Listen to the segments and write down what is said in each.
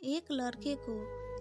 एक लड़के को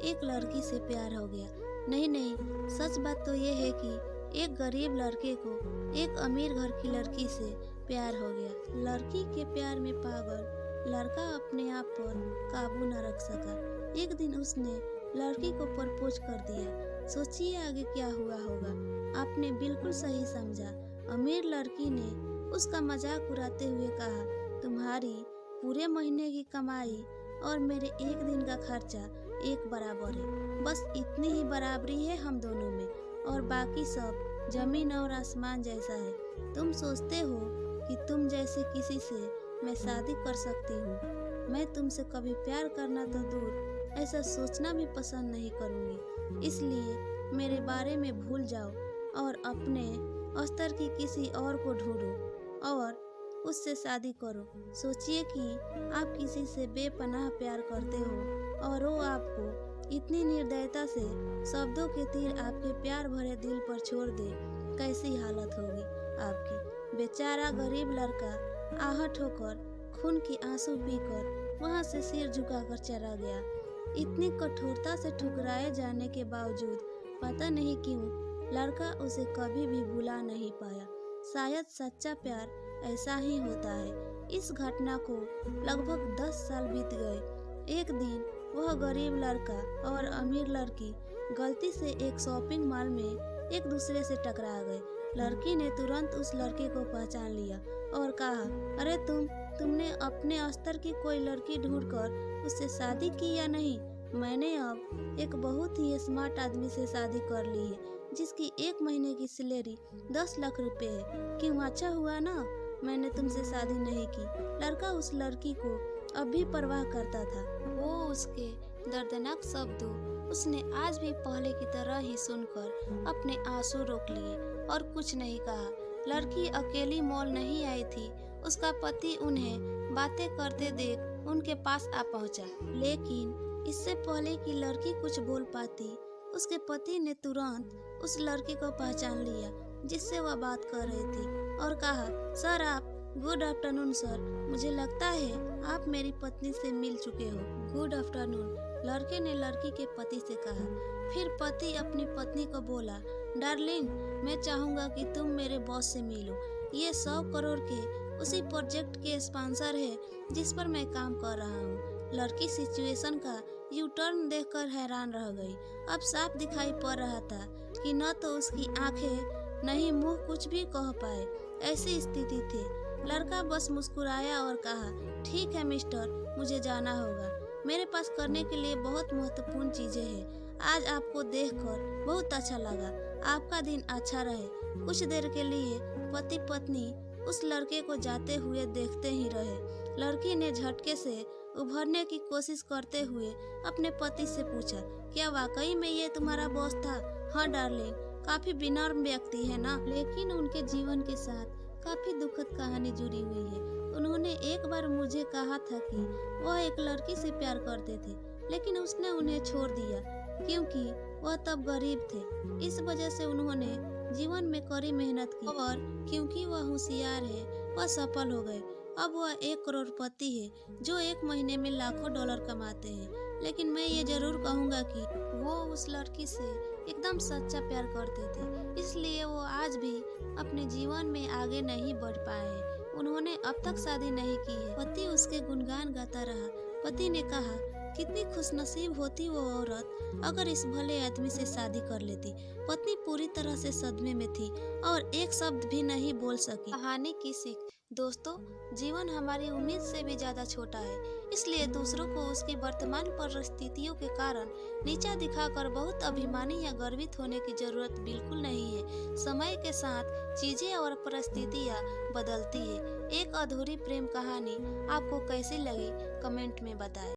एक लड़की से प्यार हो गया। नहीं नहीं, सच बात तो ये है कि एक गरीब लड़के को एक अमीर घर की लड़की से प्यार हो गया। लड़की के प्यार में पागल लड़का अपने आप पर काबू न रख सका। एक दिन उसने लड़की को प्रपोज कर दिया। सोचिए आगे क्या हुआ होगा। आपने बिल्कुल सही समझा। अमीर लड़की ने उसका मजाक उड़ाते हुए कहा, तुम्हारी पूरे महीने की कमाई और मेरे एक दिन का खर्चा एक बराबर है। बस इतनी ही बराबरी है हम दोनों में, और बाकी सब जमीन और आसमान जैसा है। तुम सोचते हो कि तुम जैसे किसी से मैं शादी कर सकती हूँ। मैं तुमसे कभी प्यार करना तो दूर, ऐसा सोचना भी पसंद नहीं करूँगी। इसलिए मेरे बारे में भूल जाओ और अपने स्तर की किसी और को ढूंढो और उससे शादी करो। सोचिए कि आप किसी से बेपनाह प्यार करते हो और वो आपको इतनी निर्दयता से शब्दों के तीर आपके प्यार भरे दिल पर छोड़ दे, कैसी हालत होगी आपकी। बेचारा गरीब लड़का आहट होकर खून की आंसू पीकर वहां से सिर झुकाकर चला गया। इतनी कठोरता से ठुकराए जाने के बावजूद पता नहीं क्यों लड़का उसे कभी भी भुला नहीं पाया। शायद सच्चा प्यार ऐसा ही होता है। इस घटना को लगभग 10 साल बीत गए। एक दिन वह गरीब लड़का और अमीर लड़की गलती से एक शॉपिंग मॉल में एक दूसरे से टकरा गए। लड़की ने तुरंत उस लड़के को पहचान लिया और कहा, अरे तुमने अपने स्तर की कोई लड़की ढूंढकर उससे शादी की या नहीं? मैंने अब एक बहुत ही स्मार्ट आदमी से शादी कर ली है, जिसकी एक महीने की सैलरी 10 लाख रुपए है। क्यों, अच्छा हुआ ना मैंने तुमसे शादी नहीं की। लड़का उस लड़की को अब भी परवाह करता था। वो उसके दर्दनाक शब्दों उसने आज भी पहले की तरह ही सुनकर अपने आंसू रोक लिए और कुछ नहीं कहा। लड़की अकेली मॉल नहीं आई थी। उसका पति उन्हें बातें करते देख उनके पास आ पहुंचा। लेकिन इससे पहले कि लड़की कुछ बोल पाती, उसके पति ने तुरंत उस लड़के को पहचान लिया जिससे वह बात कर रही थी और कहा, सर आप गुड आफ्टरनून सर, मुझे लगता है आप मेरी पत्नी से मिल चुके हो। गुड आफ्टरनून, लड़के ने लड़की के पति से कहा। फिर पति अपनी पत्नी को बोला, डार्लिंग मैं चाहूँगा कि तुम मेरे बॉस से मिलो। ये 100 करोड़ के उसी प्रोजेक्ट के स्पॉन्सर है जिस पर मैं काम कर रहा हूँ। लड़की सिचुएशन का यू टर्न देखकर हैरान रह गई। अब साफ दिखाई पड़ रहा था कि न तो उसकी आंखें नहीं मुंह कुछ भी कह पाए, ऐसी स्थिति थी। लड़का बस मुस्कुराया और कहा, ठीक है मिस्टर, मुझे जाना होगा। मेरे पास करने के लिए बहुत महत्वपूर्ण चीजें हैं। आज आपको देखकर बहुत अच्छा लगा। आपका दिन अच्छा रहे। कुछ देर के लिए पति पत्नी उस लड़के को जाते हुए देखते ही रहे। लड़की ने झटके से उभरने की कोशिश करते हुए अपने पति से पूछा, क्या वाकई में ये तुम्हारा बॉस था? हाँ डार्लिंग, काफी विनम्र व्यक्ति है ना, लेकिन उनके जीवन के साथ काफी दुखद कहानी जुड़ी हुई है। उन्होंने एक बार मुझे कहा था कि वह एक लड़की से प्यार करते थे, लेकिन उसने उन्हें छोड़ दिया क्योंकि वह तब गरीब थे। इस वजह से उन्होंने जीवन में कड़ी मेहनत की और क्योंकि वह होशियार है वह सफल हो गए। अब वह 1 करोड़पति है जो एक महीने में लाखों डॉलर कमाते हैं। लेकिन मैं ये जरूर कहूँगा कि वो उस लड़की से एकदम सच्चा प्यार करते थे, इसलिए वो आज भी अपने जीवन में आगे नहीं बढ़ पाए हैं। उन्होंने अब तक शादी नहीं की है। पति उसके गुणगान गाता रहा। पति ने कहा, कितनी खुशनसीब होती वो औरत अगर इस भले आदमी से शादी कर लेती। पत्नी पूरी तरह से सदमे में थी और एक शब्द भी नहीं बोल सकी। कहानी की सीख, दोस्तों जीवन हमारी उम्मीद से भी ज्यादा छोटा है, इसलिए दूसरों को उसकी वर्तमान परिस्थितियों के कारण नीचा दिखाकर बहुत अभिमानी या गर्वित होने की जरूरत बिल्कुल नहीं है। समय के साथ चीजें और परिस्थितियाँ बदलती है। एक अधूरी प्रेम कहानी आपको कैसी लगी कमेंट में बताएं।